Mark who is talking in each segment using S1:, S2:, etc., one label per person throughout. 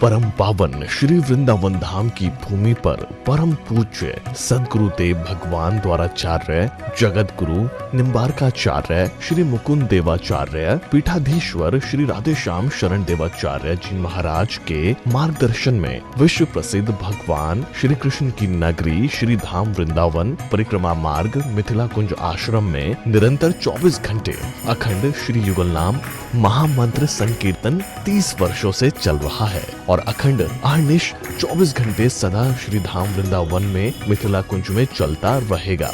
S1: परम पावन श्री वृंदावन धाम की भूमि पर परम पूज्य सदगुरुदेव भगवान द्वाराचार्य जगत गुरु निम्बारकाचार्य श्री मुकुंद देवाचार्य पीठाधीश्वर श्री राधेश्याम शरण देवाचार्य जी महाराज के मार्गदर्शन में विश्व प्रसिद्ध भगवान श्री कृष्ण की नगरी श्री धाम वृंदावन परिक्रमा मार्ग मिथिला कुंज आश्रम में निरंतर 24 घंटे अखंड श्री युगल नाम महामंत्र संकीर्तन 30 वर्षों से चल रहा है और अखंड अहर्निश 24 घंटे सदा श्री धाम वृंदावन में मिथिला कुंज में चलता रहेगा।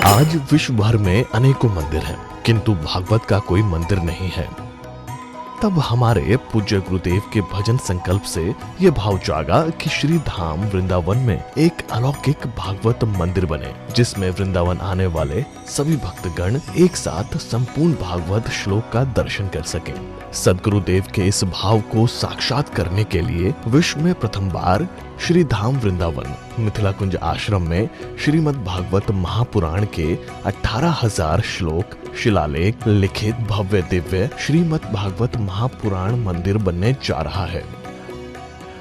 S1: आज विश्व भर में अनेकों मंदिर हैं, किंतु भागवत का कोई मंदिर नहीं है। तब हमारे पूज्य गुरुदेव के भजन संकल्प से ये भाव जागा कि श्री धाम वृंदावन में एक अलौकिक भागवत मंदिर बने, जिसमें वृंदावन आने वाले सभी भक्तगण एक साथ संपूर्ण भागवत श्लोक का दर्शन कर सकें। सदगुरुदेव के इस भाव को साक्षात करने के लिए विश्व में प्रथम बार श्री धाम वृंदावन मिथिला कुंज आश्रम में श्रीमद् भागवत महापुराण के 18,000 श्लोक शिलालेख लिखित भव्य दिव्य श्रीमद् भागवत महापुराण मंदिर बनने जा रहा है।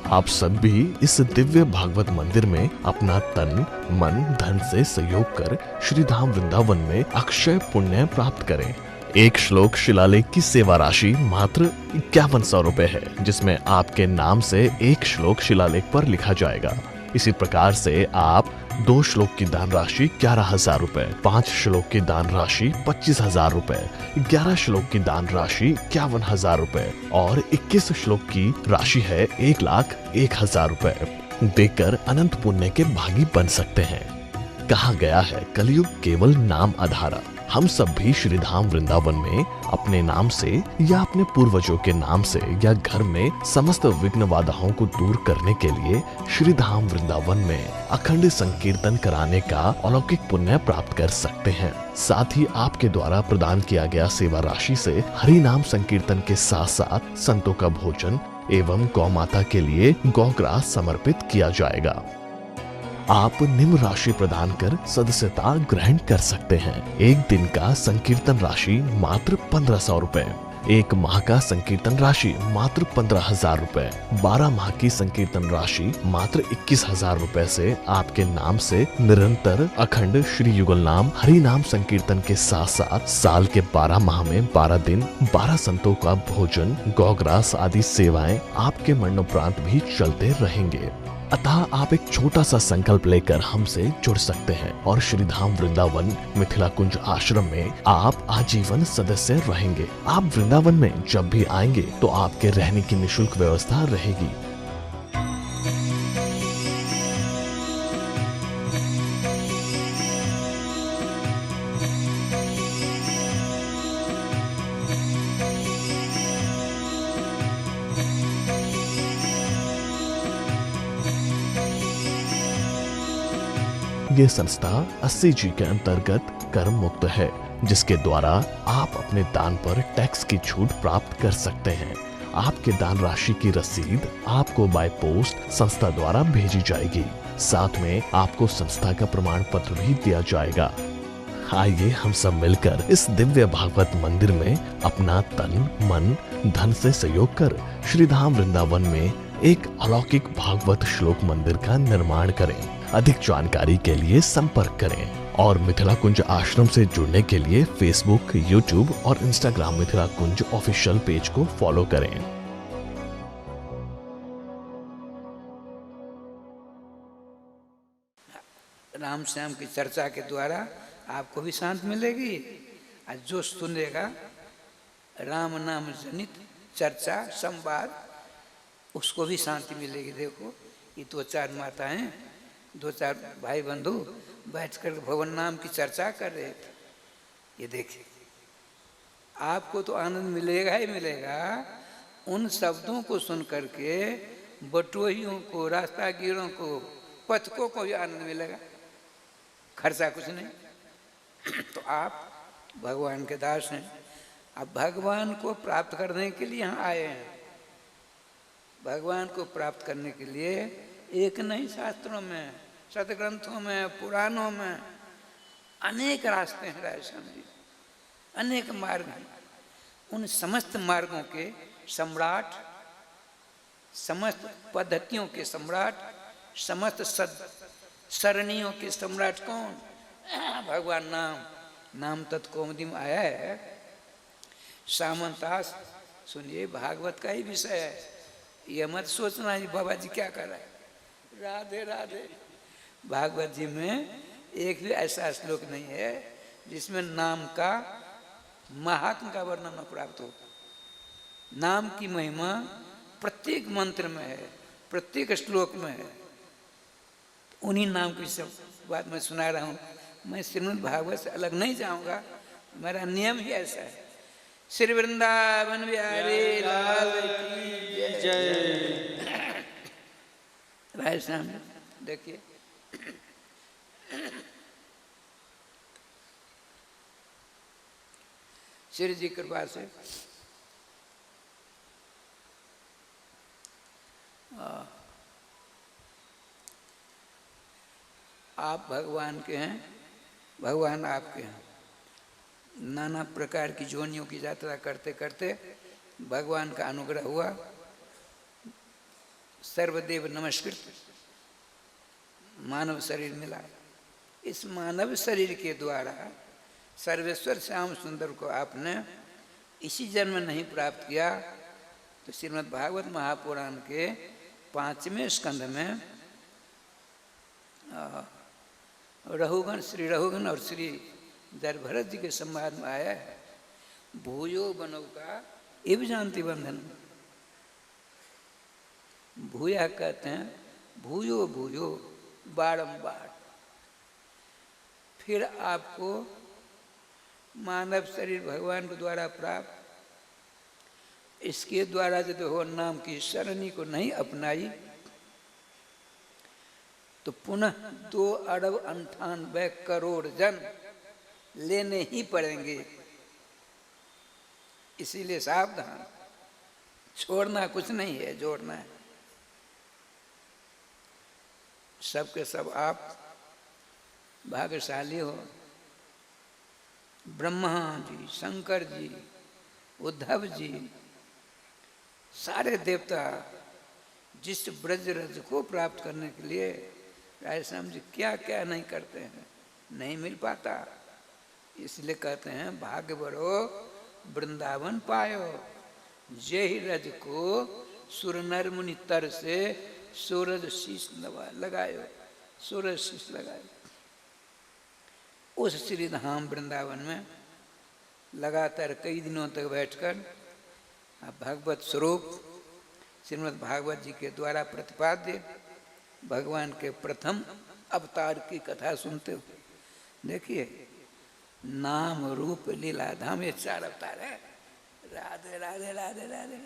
S1: आप सब भी इस दिव्य भागवत मंदिर में अपना तन मन धन से सहयोग कर श्री धाम वृंदावन में अक्षय पुण्य प्राप्त करें। एक श्लोक शिलालेख की सेवा राशि मात्र 5100 रुपए है, जिसमें आपके नाम से एक श्लोक शिलालेख पर लिखा जाएगा। इसी प्रकार से आप 2 श्लोक की दान राशि 11,000 रुपए, 5 श्लोक की दान राशि 25,000 रुपए, 11 श्लोक की दान राशि 51,000 रुपए और 21 श्लोक की राशि है 1,01,000 रुपए देकर अनंत पुण्य के भागी बन सकते हैं। कहा गया है कलयुग केवल नाम आधारा। हम सब भी श्री धाम वृंदावन में अपने नाम से या अपने पूर्वजों के नाम से या घर में समस्त विघ्न बाधाओं को दूर करने के लिए श्री धाम वृंदावन में अखंड संकीर्तन कराने का अलौकिक पुण्य प्राप्त कर सकते हैं। साथ ही आपके द्वारा प्रदान किया गया सेवा राशि से हरि नाम संकीर्तन के साथ साथ संतों का भोजन एवं गौ माता के लिए गौग्रास समर्पित किया जाएगा। आप निम्न राशि प्रदान कर सदस्यता ग्रहण कर सकते हैं। एक दिन का संकीर्तन राशि मात्र 1,500 रुपए, एक माह का संकीर्तन राशि मात्र 15,000 रुपए, 12 माह की संकीर्तन राशि मात्र 21,000 रुपए से आपके नाम से निरंतर अखंड श्री युगल नाम हरि नाम संकीर्तन के साथ साथ साल के 12 माह में 12 दिन 12 संतों का भोजन गौग्रास आदि सेवाएं आपके मरणोपरांत भी चलते रहेंगे। अतः आप एक छोटा सा संकल्प लेकर हमसे जुड़ सकते हैं और श्री धाम वृंदावन मिथिला कुंज आश्रम में आप आजीवन सदस्य रहेंगे। आप वृंदावन में जब भी आएंगे तो आपके रहने की निःशुल्क व्यवस्था रहेगी। ये संस्था 80 जी के अंतर्गत कर मुक्त है, जिसके द्वारा आप अपने दान पर टैक्स की छूट प्राप्त कर सकते हैं। आपके दान राशि की रसीद आपको बाय पोस्ट संस्था द्वारा भेजी जाएगी। साथ में आपको संस्था का प्रमाण पत्र भी दिया जाएगा। आइए हम सब मिलकर इस दिव्य भागवत मंदिर में अपना तन मन धन से सहयोग कर श्री धाम वृंदावन में एक अलौकिक भागवत श्लोक मंदिर का निर्माण करें। अधिक जानकारी के लिए संपर्क करें और मिथिला कुंज आश्रम से जुड़ने के लिए फेसबुक, यूट्यूब और इंस्टाग्राम मिथिला कुंज ऑफिशियल पेज को फॉलो करें।
S2: राम श्याम की चर्चा के द्वारा आपको भी शांति मिलेगी और जो सुनेगा राम नाम जनित चर्चा संवाद उसको भी शांति मिलेगी। देखो ये 2-4 माताएं 2-4 भाई बंधु बैठकर भगवान नाम की चर्चा कर रहे थे। ये देखिए आपको तो आनंद मिलेगा ही मिलेगा। उन शब्दों को सुन करके बटोहियों को रास्तागीरों को पथकों को भी आनंद मिलेगा, खर्चा कुछ नहीं। तो आप भगवान के दास हैं, आप भगवान को प्राप्त करने के लिए यहाँ आए हैं। भगवान को प्राप्त करने के लिए एक नहीं, शास्त्रों में सदग्रंथों में पुराणों में अनेक रास्ते हैं राय जी, अनेक मार्ग हैं। उन समस्त मार्गों के सम्राट, समस्त पद्धतियों के सम्राट, समस्त सरणियों के सम्राट कौन? भगवान नाम। नाम तत्कौमुदी में आया है। सामंतास सुनिए, भागवत का ही विषय है। ये मत सोचना जी बाबा जी क्या कर रहे हैं। राधे राधे। भागवत जी में एक भी ऐसा श्लोक नहीं है जिसमें नाम का महात्म का वर्णन प्राप्त हो। नाम की महिमा प्रत्येक मंत्र में है, प्रत्येक श्लोक में है। उन्हीं नाम की सब बात मैं सुना रहा हूँ। मैं श्रीमद् भागवत से अलग नहीं जाऊंगा, मेरा नियम ही ऐसा है। श्री वृंदावन बिहारी लाल की जय। भाई साहब देखिए, श्री जी कृपा से आप भगवान के हैं, भगवान आपके हैं। नाना प्रकार की जोनियों की यात्रा करते करते भगवान का अनुग्रह हुआ। सर्वदेव नमस्कृत मानव शरीर मिला। इस मानव शरीर के द्वारा सर्वेश्वर श्याम सुंदर को आपने इसी जन्म नहीं प्राप्त किया तो श्रीमद् भागवत महापुराण के 5वें स्कंध में रघुगण, श्री रघुगण और श्री दर भरत जी के संवाद में आया है। भूयो बनो का इव जानती बंधन। भूया कहते हैं भूयो भूयो, बारंबार। फिर आपको मानव शरीर भगवान के द्वारा प्राप्त, इसके द्वारा यदि हो नाम की सरणी को नहीं अपनाई तो पुनः 2 अरब 98 करोड़ जन लेने ही पड़ेंगे। इसीलिए सावधान, छोड़ना कुछ नहीं है, जोड़ना है। सबके सब आप भाग्यशाली हो। ब्रह्मा जी, शंकर जी, उद्धव जी, सारे देवता जिस ब्रज रज को प्राप्त करने के लिए राधेश्याम जी क्या क्या नहीं करते हैं, नहीं मिल पाता। इसलिए कहते हैं भाग्य बरो वृंदावन पायो, जय रज को सुर नर मुनि तर से सूरज शीश लगायो, सूरज शीश लगायो। उस श्री धाम वृंदावन में लगातार कई दिनों तक बैठकर भगवत स्वरूप श्रीमद् भागवत जी के द्वारा प्रतिपाद्य भगवान के प्रथम अवतार की कथा सुनते हो। देखिए, नाम रूप लीला धाम, ये 4 अवतार है। राधे राधे राधे राधे।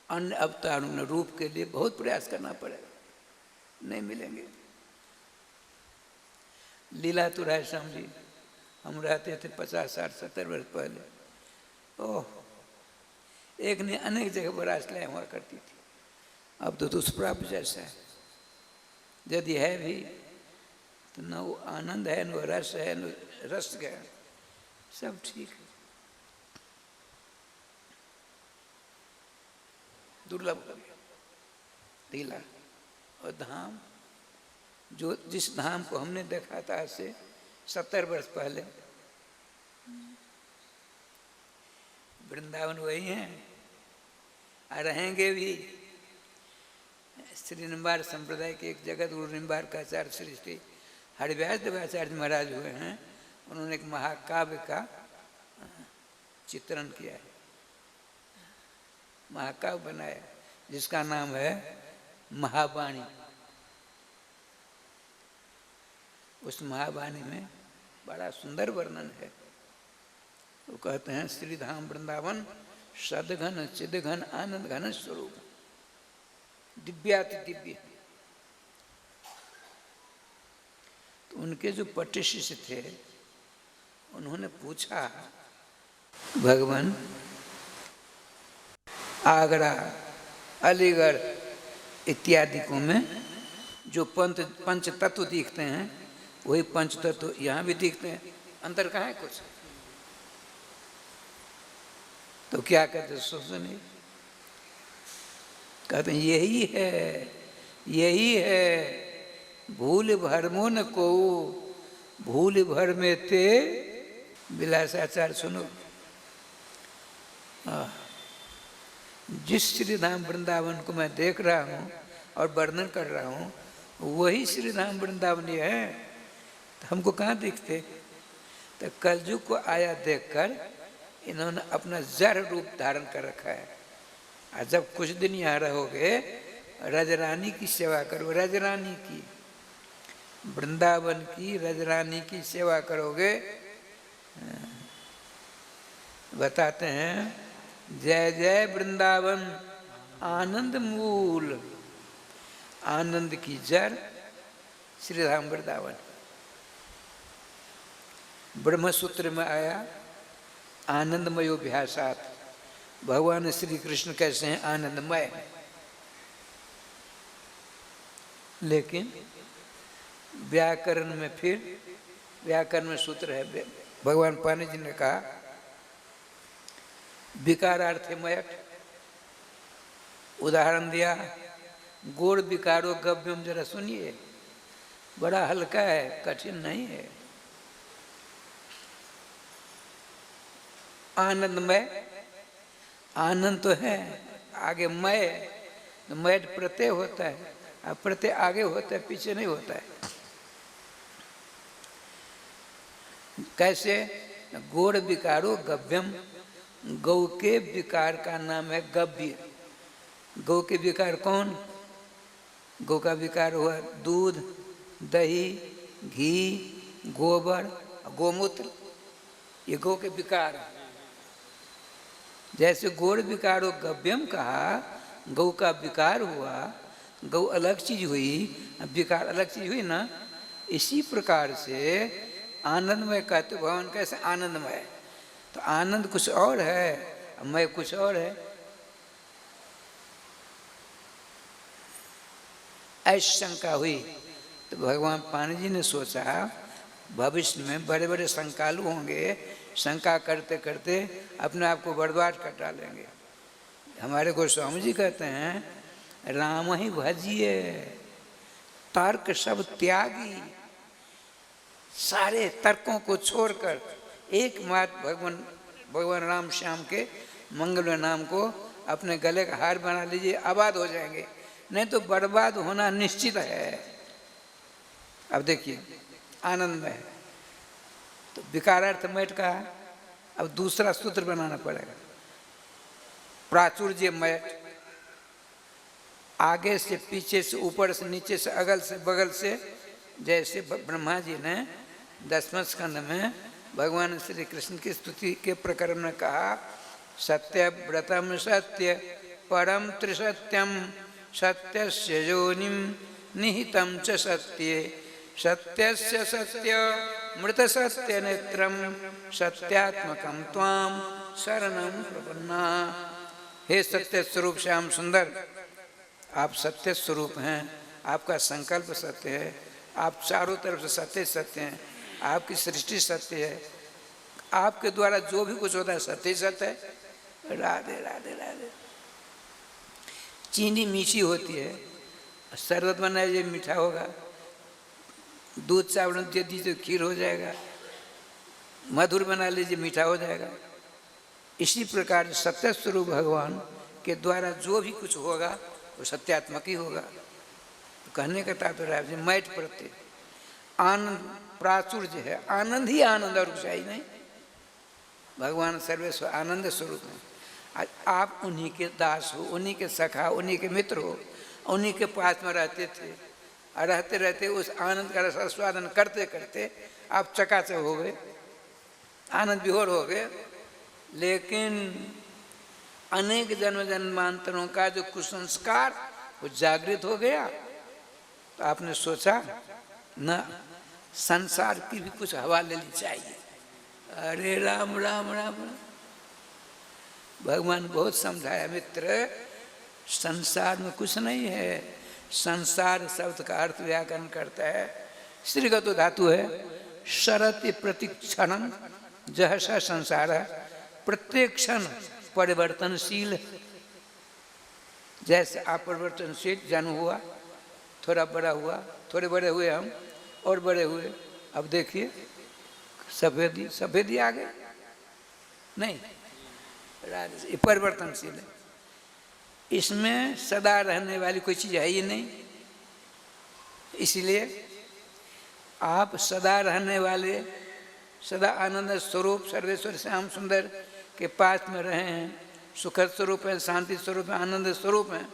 S2: अन्य अवतारों में रूप के लिए बहुत प्रयास करना पड़ेगा, नहीं मिलेंगे। लीला तो राधेश्याम जी, हम रहते थे 50, 60, 70 वर्ष पहले। ओह, एक ने अनेक जगह पर रासलीला हुआ करती थी। अब तो दुष्प्राप्य जैसा है। यदि है भी तो न वो आनंद है, न रस है, न रस गया, सब ठीक है। दुर्लभ हो गया लीला। और धाम, जो जिस धाम को हमने देखा था आज से 70 वर्ष पहले, वृंदावन वही हैं और रहेंगे भी। श्री निम्बार संप्रदाय के एक जगत गुरु निम्बार का आचार्य श्री श्री हरिव्यास देवाचार्य महाराज हुए हैं। उन्होंने एक महाकाव्य का चित्रण किया है, महाकाव्य बनाया जिसका नाम है महावाणी। उस महावाणी में बड़ा सुंदर वर्णन है। वो कहते हैं श्री धाम वृंदावन सदघन चिदघन आनंद घन स्वरूप, दिव्याति दिव्य। तो उनके जो पट्टे शिष्य थे उन्होंने पूछा, भगवान आगरा, अलीगढ़ इत्यादि को में जो पंच तत्व दिखते हैं वही पंच तत्व यहाँ भी दिखते हैं, अंतर कहाँ है कुछ? तो क्या कहते सुनिए, कहते यही है भूल भरमो न को, भूल भर में ते विलासाचार। सुनो, जिस श्री धाम वृंदावन को मैं देख रहा हूँ और वर्णन कर रहा हूँ, वही श्री धाम वृंदावन ये है। तो हमको कहाँ दिखते? तो कलयुग को आया देखकर इन्होंने अपना जड़ रूप धारण कर रखा है। और जब कुछ दिन यहाँ रहोगे, रजरानी की सेवा करो, रजरानी की, वृंदावन की रजरानी की सेवा करोगे। बताते हैं, जय जय वृंदावन आनंद मूल, आनंद की जड़ श्री धाम वृंदावन। ब्रह्म सूत्र में आया आनंदमयोभ्यासात्, भगवान श्री कृष्ण कैसे हैं? आनंदमय। लेकिन व्याकरण में, फिर व्याकरण में सूत्र है, भगवान पाणि जी ने कहा विकारार्थे मयट, उदाहरण दिया गोड़ विकारो गव्यम। जरा सुनिए, बड़ा हल्का है, कठिन नहीं है। आनंदमय, आनंद तो है, आगे मय, मय प्रत्यय होता है, अब प्रत्यय आगे होता है, पीछे नहीं होता है। कैसे? गोड़ विकारो गव्यम, गौ के विकार का नाम है गव्य। गौ के विकार कौन? गौ का विकार हुआ दूध, दही, घी, गोबर, गोमूत्र, ये गौ के विकार। जैसे गोड़ विकारो गव्यम कहा, गौ का विकार हुआ, गौ अलग चीज हुई, विकार अलग चीज हुई ना। इसी प्रकार से आनंदमय कहते भगवान कैसे? आनंदमय। तो आनंद कुछ और है, मय कुछ और है। ऐसी शंका हुई तो भगवान पाणि जी ने सोचा भविष्य में बड़े बड़े शंकालु होंगे, शंका करते करते अपने आप को बर्बाद कर डालेंगे। हमारे गोस्वामी जी कहते हैं राम ही भजिए, तर्क सब त्यागी, सारे तर्कों को छोड़कर एकमात्र भगवान राम श्याम के मंगल नाम को अपने गले का हार बना लीजिए, आबाद हो जाएंगे, नहीं तो बर्बाद होना निश्चित है। अब देखिए आनंद में है तो विकारार्थ मैट का, अब दूसरा सूत्र बनाना पड़ेगा। प्राचुर्य मैट, आगे से पीछे से ऊपर से नीचे से अगल से बगल से, जैसे ब्रह्मा जी ने 10वें स्कंद में भगवान श्री कृष्ण की स्तुति के प्रकरण में कहा सत्य व्रतम सत्य परम त्रिसत्यम सत्यस्य योनिम निहितम च सत्ये सत्यस्य सत्य मृत सत्य नेत्रम सत्यात्मकम त्वाम शरणम प्रपन्ना। हे सत्य स्वरूप श्याम सुंदर, आप सत्य स्वरूप हैं, आपका संकल्प सत्य है, आप चारों तरफ से सत्य सत्य हैं, आपकी सृष्टि सत्य है, आपके द्वारा जो भी कुछ होता है सत्य सत्य है। राधे राधे राधे। चीनी मीठी होती है, शरबत बनाए ये मीठा होगा, दूध चावल दे दीजिए तो खीर हो जाएगा, मधुर बना लीजिए मीठा हो जाएगा। इसी प्रकार सत्य स्वरूप भगवान के द्वारा जो भी कुछ होगा वो सत्यात्मक ही होगा। तो कहने का तात्पर्य है मैट प्रत्यय आनंद प्राचुर्य है, आनंद ही आनंद और कुछ ही नहीं। भगवान सर्वेश्वर आनंद स्वरूप है। आज आप उन्हीं के दास हो, उन्हीं के सखा, उन्हीं के मित्र हो, उन्हीं के पास में रहते थे और रहते रहते उस आनंद का रसास्वादन करते करते आप चकाचक हो गए, आनंद विभोर हो गए। लेकिन अनेक जन्म जन्मांतरों का जो कुसंस्कार वो जागृत हो गया, तो आपने सोचा न संसार की भी कुछ हवा लेनी चाहिए। अरे राम राम राम, भगवान बहुत समझाया मित्र, संसार में कुछ नहीं है। संसार शब्द का अर्थ व्याकरण करता है, श्रीगत धातु है, शरति प्रतिक्षणम जहसा संसार, प्रत्येक क्षण परिवर्तनशील, जैसे आप परिवर्तनशील, जन्म हुआ, थोड़ा बड़ा हुआ, थोड़े बड़े हुए हम और बड़े हुए, अब देखिए सफेदी सफेदी आ गई नहीं, ये परिवर्तनशील है। इसमें सदा रहने वाली कोई चीज़ है ही नहीं, इसलिए आप सदा रहने वाले, सदा आनंद स्वरूप सर्वेश्वर श्याम सुंदर के पास में रहे हैं, सुखद स्वरूप है, शांति स्वरूप है, आनंद स्वरूप है।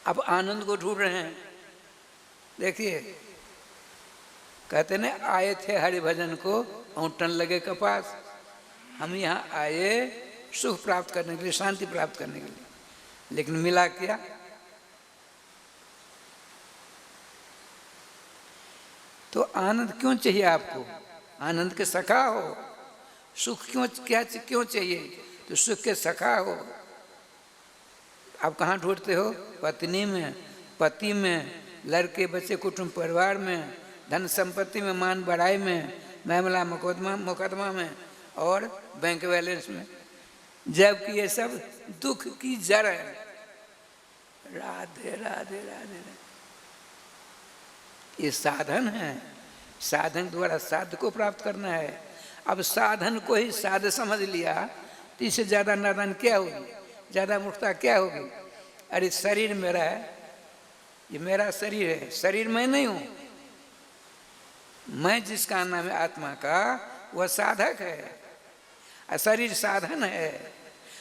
S2: अब आनंद को ढूंढ रहे हैं। देखिए कहते न, आए थे हरि भजन को औंटन लगे कपास। हम यहाँ आए सुख प्राप्त करने के लिए, शांति प्राप्त करने के लिए, लेकिन मिला क्या? तो आनंद क्यों चाहिए आपको? आनंद के सखा हो। सुख क्यों चाहिए? तो सुख के सखा हो। आप कहाँ ढूंढते हो? पत्नी में, पति में, लड़के बच्चे कुटुंब परिवार में, धन संपत्ति में, मान बढ़ाई में, मामला मुकदमा में और बैंक बैलेंस में, जबकि ये सब दुख की जड़ है। राधे राधे राधे। ये साधन है, साधन द्वारा साध को प्राप्त करना है। अब साधन को ही साध समझ लिया तो इससे ज़्यादा नादान क्या होगी, ज़्यादा मूर्खता क्या होगी? अरे शरीर मेरा है, ये मेरा शरीर है, शरीर मैं नहीं हूँ। मैं जिसका नाम है आत्मा का, वह साधक है और शरीर साधन है।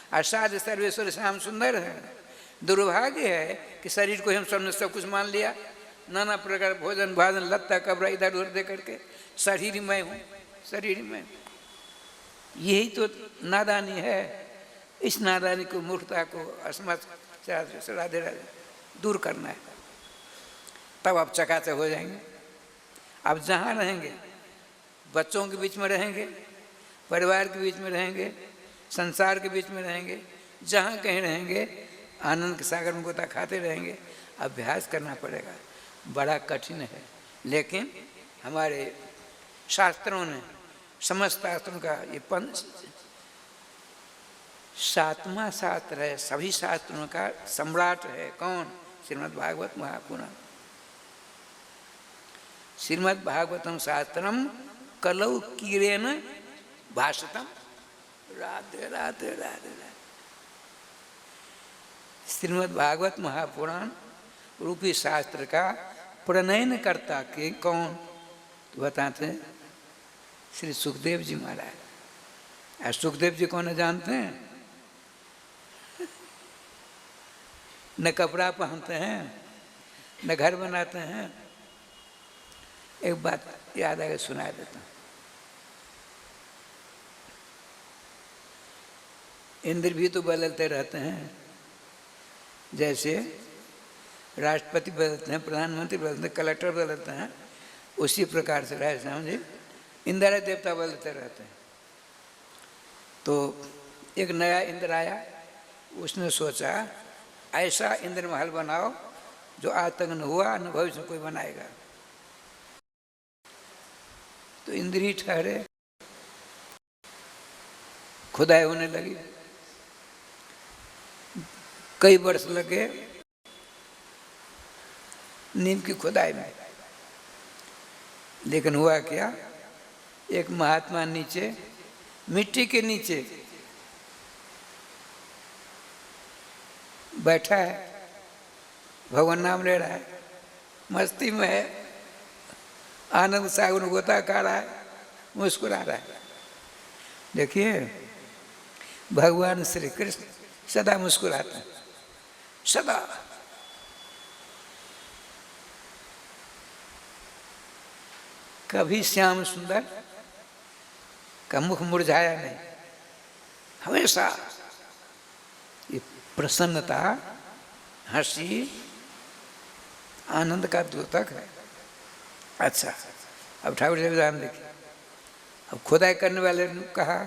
S2: और साध सर्वेश्वर श्याम सुंदर है। दुर्भाग्य है कि शरीर को हम सब कुछ मान लिया, नाना प्रकार भोजन भाजन लत्ता कपड़ा इधर उधर दे करके शरीर मैं हूँ, शरीर में। यही तो नादानी है। इस नादानी को, मूर्खता को, असमझ से राधे राधे दूर करना है, तब आप चकाचक हो जाएंगे। आप जहाँ रहेंगे, बच्चों के बीच में रहेंगे, परिवार के बीच में रहेंगे, संसार के बीच में रहेंगे, जहाँ कहीं रहेंगे, आनंद के सागर में गोता खाते रहेंगे। अभ्यास करना पड़ेगा, बड़ा कठिन है, लेकिन हमारे शास्त्रों ने, समस्त शास्त्रों का ये 7वां शास्त्र है, सभी शास्त्रों का सम्राट है। कौन? श्रीमद् भागवत महापुराण। श्रीमद् भागवतम शास्त्रम कलौ कीरेन भाषितम। राधे राधे राधे। श्रीमद् भागवत महापुराण रूपी शास्त्र का प्रणयन करता के कौन? तो बताते हैं श्री सुखदेव जी महाराज। और सुखदेव जी कौन है जानते हैं? न कपड़ा पहनते हैं, न घर बनाते हैं। एक बात याद आगे सुना देता हूँ। इंद्र भी तो बदलते रहते हैं, जैसे राष्ट्रपति बदलते हैं, प्रधानमंत्री बदलते हैं, कलेक्टर बदलते हैं, उसी प्रकार से राय समझे इंद्र देवता बदलते रहते हैं। तो एक नया इंद्र आया, उसने सोचा ऐसा इंद्र महल बनाओ जो आज तक न हुआ, न भविष्य में कोई बनाएगा। तो इंद्र ही ठहरे, खुदाई होने लगी, कई वर्ष लगे नीम की खुदाई में। लेकिन हुआ क्या? एक महात्मा नीचे, मिट्टी के नीचे बैठा है, भगवान नाम ले रहा है, मस्ती में है, आनंद सागर में गोता खा रहा है, मुस्कुरा रहा है। देखिए भगवान श्री कृष्ण सदा मुस्कुराते हैं, सदा। कभी श्याम सुंदर का मुख मुरझाया नहीं, हमेशा ये प्रसन्नता, हंसी, आनंद का द्योतक है। अच्छा, अब ठाकुर जी उदाहरण देखिए। अब खुदाई करने वाले ने कहा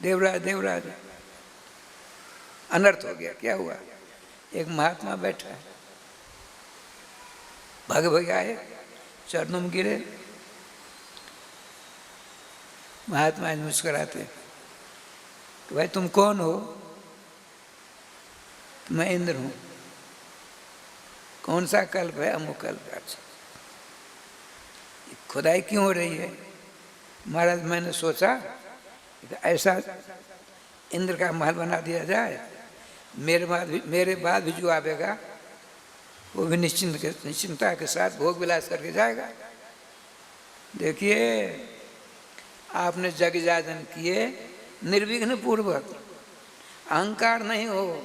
S2: देवराज देवराज, अनर्थ हो गया। क्या हुआ? एक महात्मा बैठा है, भाग भाग आए, चरणों में गिरे। महात्मा मुस्कुराते, कि भाई तुम कौन हो? तो मैं इंद्र हूँ। कौन सा कल्प है? अमुक कल्प। अच्छा, खुदाई क्यों हो रही है? महाराज मैंने सोचा कि ऐसा इंद्र का महल बना दिया जाए, मेरे बाद भी जो आवेगा वो भी निश्चिंता के साथ भोग विलास करके जाएगा। देखिए, आपने जग जाजन किए निर्विघ्न पूर्वक, अहंकार नहीं हो,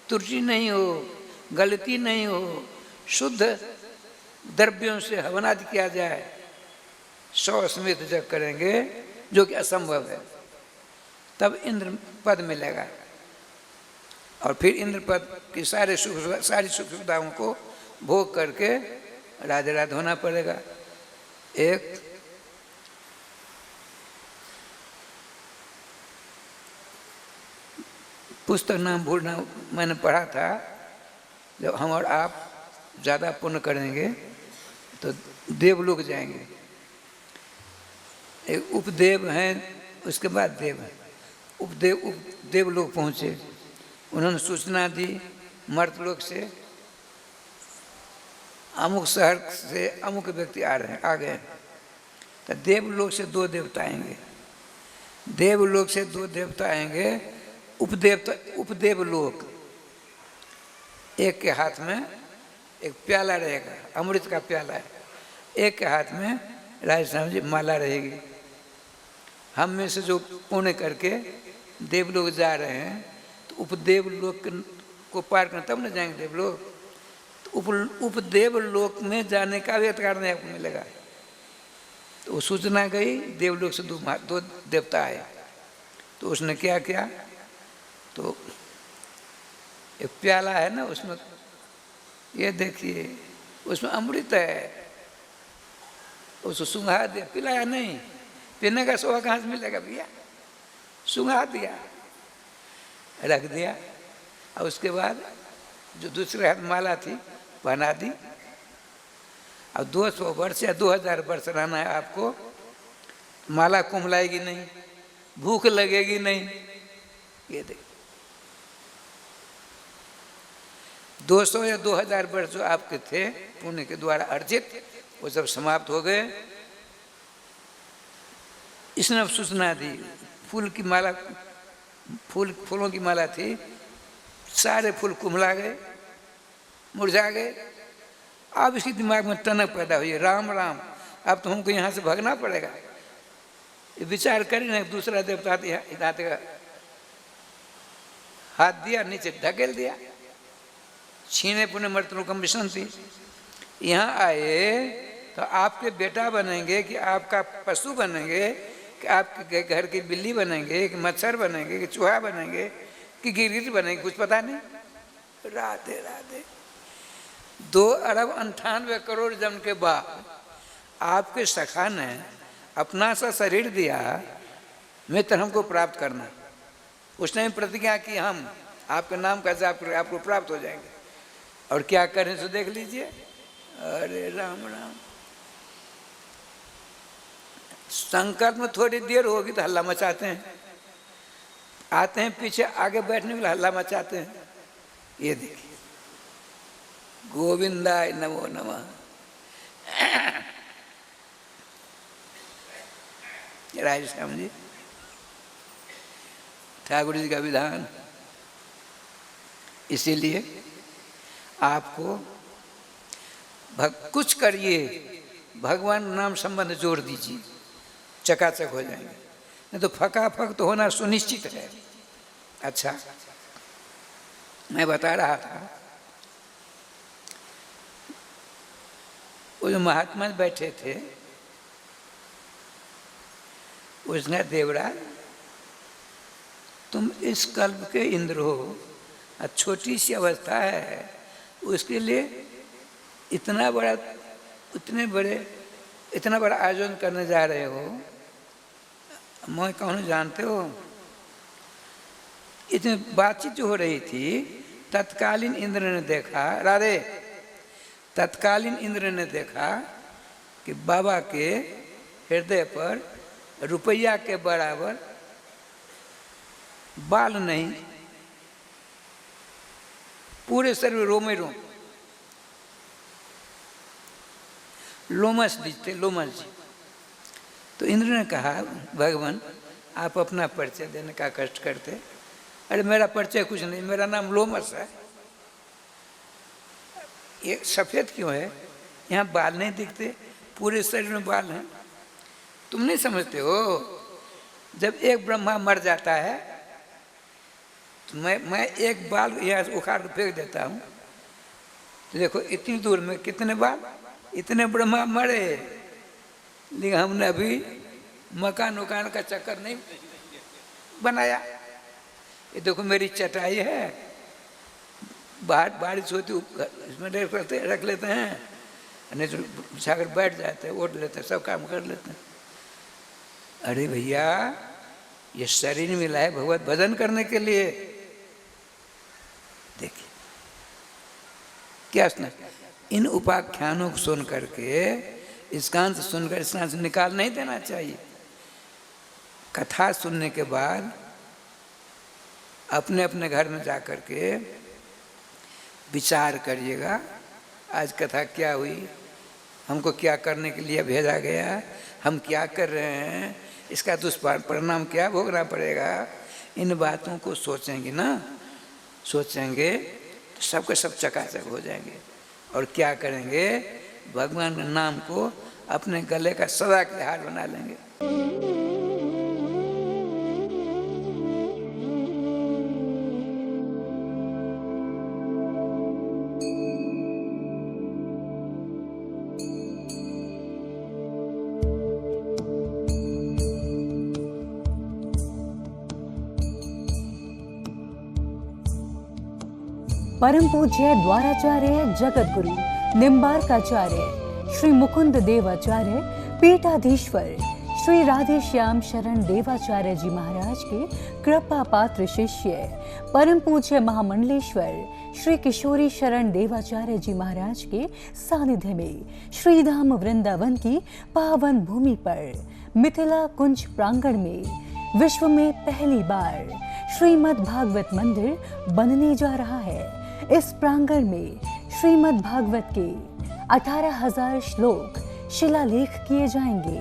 S2: त्रुटि नहीं हो, गलती नहीं हो, शुद्ध द्रव्यों से हवन आदि किया जाए, 100 समेत जग करेंगे, जो कि असंभव है, तब इंद्र पद मिलेगा। और फिर इंद्र पद की सारी सुख सुविधाओं को भोग करके राधे राधे होना पड़ेगा। एक पुस्तक नाम भूलना, मैंने पढ़ा था, जब हम और आप ज़्यादा पुण्य करेंगे तो देवलोक जाएंगे। एक उपदेव हैं, उसके बाद देव हैं। उपदेव लोग पहुँचे, उन्होंने सूचना दी मर्तलोक से, अमुक शहर से अमुक व्यक्ति आ गए। तो देवलोक से 2 देवता आएंगे, देवलोक से 2 देवता आएंगे, उपदेव लोक। एक के हाथ में एक प्याला रहेगा, अमृत का प्याला है, एक के हाथ में राजस्थान जी माला रहेगी। हम में से जो पुण्य करके देवलोक जा रहे हैं, तो उपदेव लोक को पार करना तब न जाएंगे देवलोक। तो उपदेव लोक में जाने का भी अधिकार नहीं आपको मिलेगा। तो वो सूचना गई, देवलोक से 2 देवता आए। तो उसने क्या किया, तो एक प्याला है ना, उसमें ये देखिए उसमें अमृत है, उसको सुंघा दिया, पिलाया नहीं, पीने का सोहा कहाँ से मिलेगा भैया, सुंघा दिया, रख दिया। और उसके बाद जो दूसरे हाथ माला थी पहना दी। अब 200 वर्ष या 2000 वर्ष रहना है आपको, माला कुम्हलाएगी नहीं, भूख लगेगी नहीं। ये देख 200 या 2000 वर्ष जो आपके थे पुण्य के द्वारा अर्जित, वो सब समाप्त हो गए। इसने अब सूचना दी, फूलों की माला थी, सारे फूल कुम्हला गए, मुरझा गए। अब इसके दिमाग में टनक पैदा हुई, राम राम, अब तो हमको यहाँ से भागना पड़ेगा। विचार करी ना, दूसरा देवता का हाथ दिया, नीचे ढकेल दिया, छीने पुणे मर्तलों का मिशन थी। यहाँ आए तो आपके बेटा बनेंगे कि आपका पशु बनेंगे, कि आपके घर की बिल्ली बनेंगे, कि मच्छर बनेंगे, कि चूहा बनेंगे, कि गिरगिट बनेंगे, कुछ पता नहीं। राधे राधे। 2 अरब 98 करोड़ जन्म के बाद आपके सखा ने अपना सा शरीर दिया, मित्र हमको प्राप्त करना। उसने प्रतिज्ञा की, हम आपके नाम का जाप करके आपको प्राप्त हो जाएंगे। और क्या करें तो देख लीजिए। अरे राम राम, संकट में थोड़ी देर होगी तो हल्ला मचाते हैं, आते हैं पीछे आगे बैठने के लिए हल्ला मचाते हैं। ये देखिए, गोविंदाय नमो नमः। राज श्याम जी, ठाकुर जी का विधान। इसीलिए आपको कुछ करिए, भगवान नाम संबंध जोड़ दीजिए, चकाचक हो जाएंगे। नहीं तो फकाफक तो होना सुनिश्चित है। अच्छा, मैं बता रहा था, वो जो महात्मा बैठे थे, उसने देवराज तुम इस कल्प के इंद्र हो, छोटी सी अवस्था है, उसके लिए इतना बड़ा आयोजन करने जा रहे हो। मैं कौन जानते हो? इतनी बातचीत जो हो रही थी, तत्कालीन इंद्र ने देखा, राधे, तत्कालीन इंद्र ने देखा कि बाबा के हृदय पर रुपया के बराबर बाल नहीं, पूरे शरीर में रोम ही रोम, लोमस दिखते, लोमस जी। तो इंद्र ने कहा, भगवान आप अपना परिचय देने का कष्ट करते। अरे मेरा परिचय कुछ नहीं, मेरा नाम लोमस है। ये सफेद क्यों है? यहाँ बाल नहीं दिखते, पूरे शरीर में बाल हैं। तुम नहीं समझते हो, जब एक ब्रह्मा मर जाता है तो मैं एक बाल यहाँ उखाड़ कर फेंक देता हूँ, तो देखो इतनी दूर में कितने बाल, इतने ब्रह्मा मरे, लेकिन हमने अभी मकान उकान का चक्कर नहीं बनाया। ये देखो मेरी चटाई है, बाहर बारिश होती इसमें रख लेते हैं, नहीं तो बिछाकर बैठ जाते हैं, ओढ़ लेते हैं, सब काम कर लेते हैं। अरे भैया ये शरीर मिला है भगवत भजन करने के लिए। देखिए क्या सुना, इन उपाख्यानों को सुन करके, इसकांत सुनकर इसकांत से निकाल नहीं देना चाहिए। कथा सुनने के बाद अपने अपने घर में जा कर के विचार करिएगा, आज कथा क्या हुई, हमको क्या करने के लिए भेजा गया, हम क्या कर रहे हैं, इसका दुष्परिणाम क्या भोगना पड़ेगा। इन बातों को सोचेंगे ना, सोचेंगे तो सबके सब चकाचक हो जाएंगे। और क्या करेंगे, भगवान के नाम को अपने गले का सदा के हार बना लेंगे।
S3: परम पूज्य द्वाराचार्य जगत गुरु निम्बार्काचार्य श्री मुकुंद देवाचार्य पीठाधीश्वर श्री राधे श्याम शरण देवाचार्य जी महाराज के कृपा पात्र शिष्य परम पूज्य महामंडलेश्वर श्री किशोरी शरण देवाचार्य जी महाराज के सानिध्य में श्रीधाम वृंदावन की पावन भूमि पर मिथिला कुंज प्रांगण में विश्व में पहली बार श्रीमद् भागवत मंदिर बनने जा रहा है। इस प्रांगण में श्रीमद् भागवत के 18,000 श्लोक शिलालेख किए जाएंगे।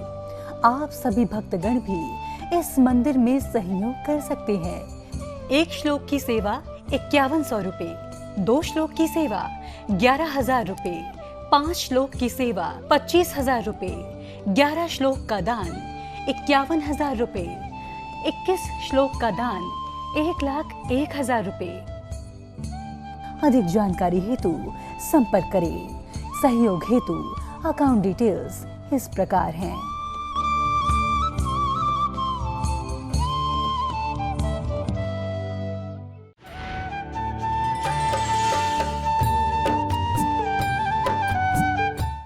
S3: आप सभी भक्तगण भी इस मंदिर में सहयोग कर सकते हैं। एक श्लोक की सेवा 5100 रुपए, 2 श्लोक की सेवा 11,000 रुपए, 5 श्लोक की सेवा 25,000 रुपए, 11 श्लोक का दान 51,000 रुपए, 21 श्लोक का दान 1,01,000 रुपए। अधिक जानकारी हेतु संपर्क करें। सहयोग हेतु अकाउंट डिटेल्स इस प्रकार हैं।